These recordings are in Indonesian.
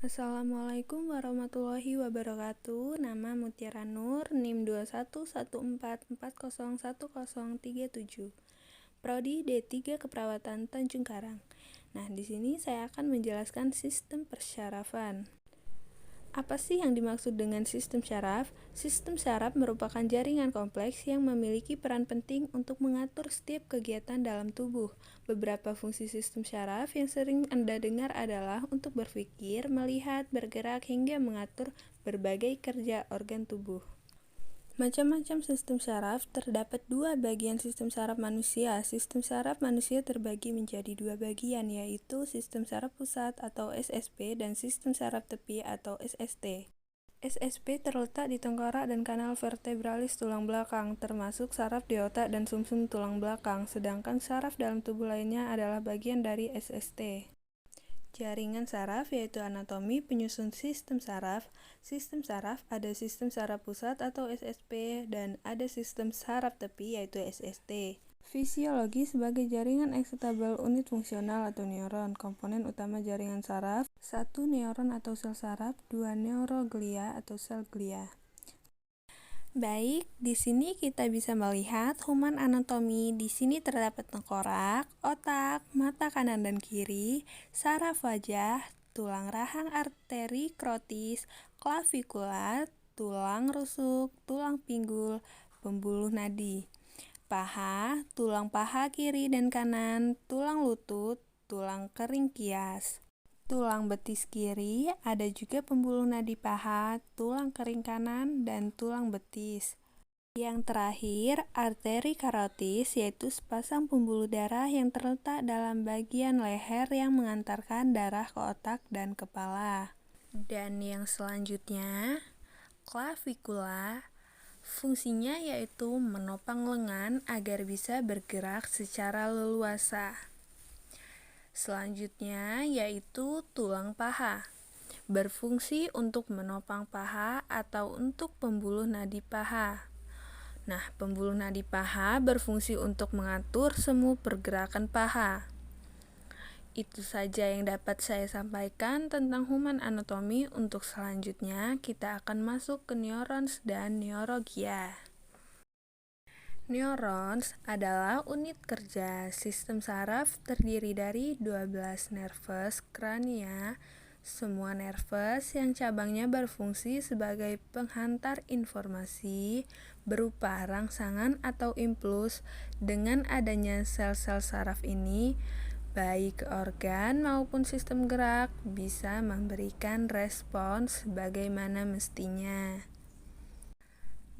Assalamualaikum warahmatullahi wabarakatuh. Nama Mutiara Nur, NIM 2114401037. Prodi D3 Keperawatan Tanjung Karang. Nah, di sini saya akan menjelaskan sistem persyarafan. Apa sih yang dimaksud dengan sistem syaraf? Sistem syaraf merupakan jaringan kompleks yang memiliki peran penting untuk mengatur setiap kegiatan dalam tubuh. Beberapa fungsi sistem syaraf yang sering Anda dengar adalah untuk berpikir, melihat, bergerak, hingga mengatur berbagai kerja organ tubuh. Macam-macam sistem syaraf. Terdapat dua bagian sistem syaraf manusia. Sistem syaraf manusia terbagi menjadi dua bagian, yaitu sistem syaraf pusat atau SSP dan sistem syaraf tepi atau SST. SSP terletak di tengkorak dan kanal vertebralis tulang belakang, termasuk saraf di otak dan sumsum tulang belakang, sedangkan saraf dalam tubuh lainnya adalah bagian dari SST. Jaringan saraf yaitu anatomi penyusun sistem saraf. Sistem saraf ada sistem saraf pusat atau SSP dan ada sistem saraf tepi yaitu SST. Fisiologi sebagai jaringan excitable unit fungsional atau neuron. Komponen utama jaringan saraf: 1 neuron atau sel saraf, 2 neuroglia atau sel glia. Baik, di sini kita bisa melihat human anatomi. Di sini terdapat tengkorak, otak, mata kanan dan kiri, saraf wajah, tulang rahang arteri krotis, klavikula, tulang rusuk, tulang pinggul, pembuluh nadi, paha, tulang paha kiri dan kanan, tulang lutut, tulang kering kias. Tulang betis kiri, ada juga pembuluh nadi paha, tulang kering kanan, dan tulang betis. Yang terakhir, arteri karotis, yaitu sepasang pembuluh darah yang terletak dalam bagian leher yang mengantarkan darah ke otak dan kepala. Dan yang selanjutnya, klavikula. Fungsinya yaitu menopang lengan agar bisa bergerak secara leluasa. Selanjutnya yaitu tulang paha, berfungsi untuk menopang paha atau untuk pembuluh nadi paha. Nah, pembuluh nadi paha berfungsi untuk mengatur semua pergerakan paha. Itu saja yang dapat saya sampaikan tentang human anatomi. Untuk selanjutnya kita akan masuk ke neurons dan neuroglia. Neurons adalah unit kerja sistem saraf terdiri dari 12 nervus crania, semua nervus yang cabangnya berfungsi sebagai penghantar informasi berupa rangsangan atau impuls. Dengan adanya sel-sel saraf ini, baik organ maupun sistem gerak bisa memberikan respons sebagaimana mestinya.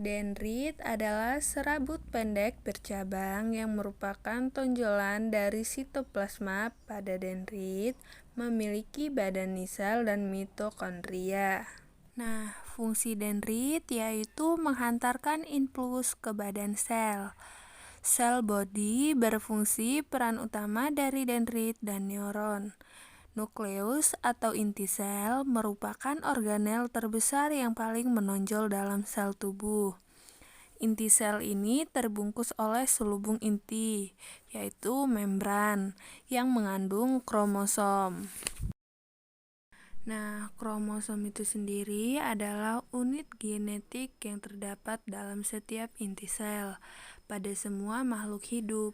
Dendrit adalah serabut pendek bercabang yang merupakan tonjolan dari sitoplasma. Pada dendrit memiliki badan nisel dan mitokondria. Nah, fungsi dendrit yaitu menghantarkan impuls ke badan sel. Sel body berfungsi peran utama dari dendrit dan neuron. Nukleus atau inti sel merupakan organel terbesar yang paling menonjol dalam sel tubuh. Inti sel ini terbungkus oleh selubung inti, yaitu membran, yang mengandung kromosom. Nah, kromosom itu sendiri adalah unit genetik yang terdapat dalam setiap inti sel pada semua makhluk hidup.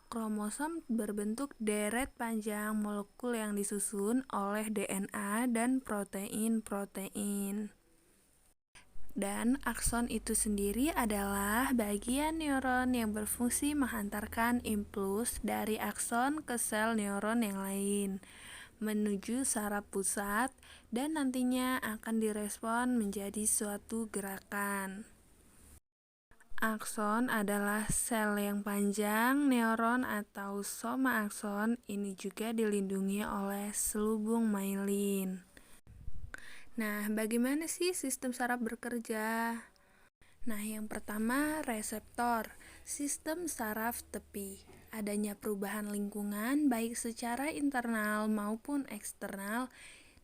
Kromosom berbentuk deret panjang molekul yang disusun oleh DNA dan protein-protein. Dan akson itu sendiri adalah bagian neuron yang berfungsi menghantarkan impuls dari akson ke sel neuron yang lain menuju saraf pusat dan nantinya akan direspon menjadi suatu gerakan. Akson adalah sel yang panjang neuron atau soma akson. Ini juga dilindungi oleh selubung myelin. Nah, bagaimana sih sistem saraf bekerja? Nah, yang pertama reseptor. Sistem saraf tepi. Adanya perubahan lingkungan baik secara internal maupun eksternal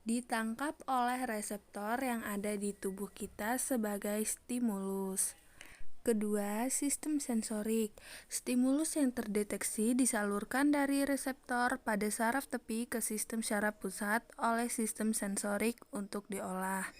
ditangkap oleh reseptor yang ada di tubuh kita sebagai stimulus. Kedua, sistem sensorik. Stimulus yang terdeteksi disalurkan dari reseptor pada saraf tepi ke sistem syaraf pusat oleh sistem sensorik untuk diolah.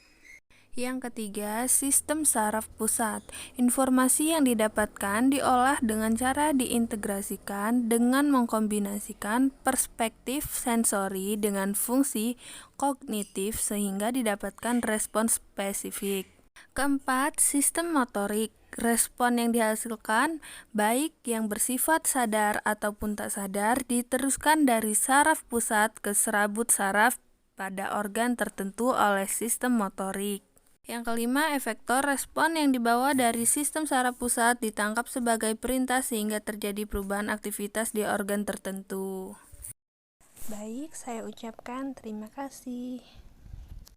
Yang ketiga, sistem saraf pusat. Informasi yang didapatkan diolah dengan cara diintegrasikan dengan mengkombinasikan perspektif sensori dengan fungsi kognitif sehingga didapatkan respons spesifik. Keempat, sistem motorik. Respon yang dihasilkan, baik yang bersifat sadar ataupun tak sadar, diteruskan dari saraf pusat ke serabut saraf pada organ tertentu oleh sistem motorik. Yang kelima, efektor respon yang dibawa dari sistem saraf pusat ditangkap sebagai perintah sehingga terjadi perubahan aktivitas di organ tertentu. Baik, saya ucapkan terima kasih.